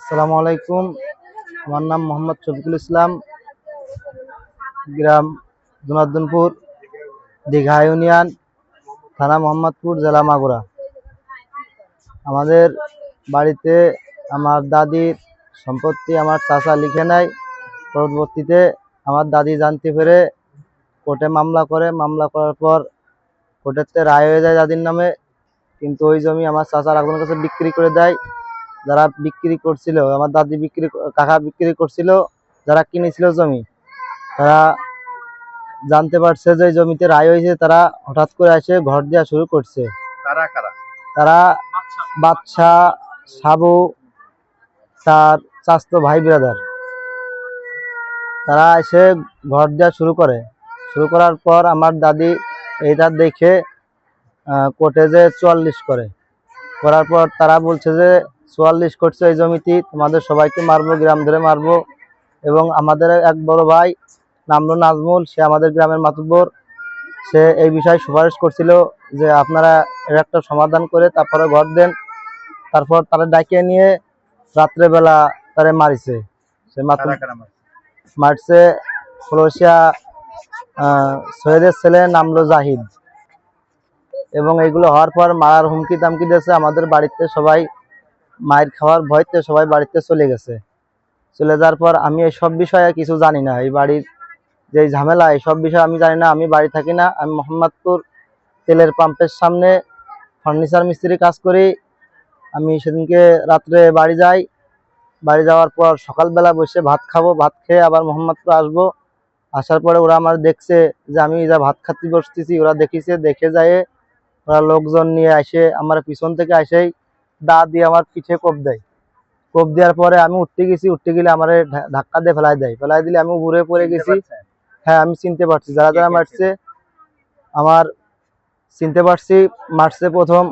আসসালামু আলাইকুম। আমার নাম মোহাম্মদ শফিকুল ইসলাম, গ্রাম জনার্দনপুর, দীঘা ইউনিয়ন, থানা মোহাম্মদপুর, জেলা মাগুরা। আমাদের বাড়িতে আমার দাদির সম্পত্তি আমার চাচা লিখে নেয়। পরবর্তীতে আমার দাদি জানতে পেরে কোর্টে মামলা করে। মামলা করার পর কোর্টেতে রায় হয়ে যায় দাদির নামে, কিন্তু ওই জমি আমার চাচার একজনের কাছে বিক্রি করে দেয়। যারা বিক্রি করছিল, আমার দাদি কাকা বিক্রি করছিল, যারা কিনেছিল জমি, তারা জানতে পারছে যে জমিতে রায় হয়েছে, তারা হঠাৎ করে এসে ঘর দেওয়া শুরু করছে। কারা কারা? তারা বাদশা, সাবু, তার চাচতো ভাই ব্রাদার, তারা এসে ঘর দেওয়া শুরু করার পর আমার দাদি এইটা দেখে কোর্টে যে 44 করার পর তারা বলছে যে 44 করছে এই জমিতে, তোমাদের সবাইকে মারবো, গ্রাম ধরে মারবো। এবং আমাদের এক বড় ভাই নামলো নাজমুল, সে আমাদের গ্রামের মাতুব্বর, সে এই বিষয়ে সুপারিশ করছিল যে আপনারা এর একটা সমাধান করে তারপরে ঘর দেন। তারপর তারা ডাকিয়ে নিয়ে রাত্রেবেলা তারা মারিছে। সে মারছে ফলসিয়া সৈয়দের ছেলে নামলো জাহিদ। এবং এগুলো হওয়ার পর মারার হুমকি দামকি দিয়েছে। আমাদের বাড়িতে সবাই মায়ের খাওয়ার ভয়তে সবাই বাড়িতে চলে গেছে। চলে যাওয়ার পর আমি এইসব বিষয়ে কিছু জানি না, এই বাড়ির যে ঝামেলা এইসব বিষয়ে আমি জানি না। আমি বাড়ি থাকি না, আমি মোহাম্মদপুর তেলের পাম্পের সামনে ফার্নিচার মিস্ত্রি কাজ করি। আমি সেদিনকে রাত্রে বাড়ি যাই। বাড়ি যাওয়ার পর সকালবেলা বসে ভাত খাবো, ভাত খেয়ে আবার মোহাম্মদপুর আসবো। আসার পরে ওরা আমার দেখছে যে আমি যা ভাত খাতে বসতেছি, ওরা দেখিছে, দেখে যায় ওরা লোকজন নিয়ে আসে আমার পিছন থেকে আসেই দা দিয়ে আমার পিঠে কোপ দেয়। কোপ দেওয়ার পরে আমি উঠতে গেলে আমার ধাক্কা দিয়ে ফেলাই দিলে আমি ঘুরে পড়ে গেছি। হ্যাঁ, আমি চিনতে পারছি যারা যারা মারছে, আমার চিনতে পারছি। মারছে প্রথম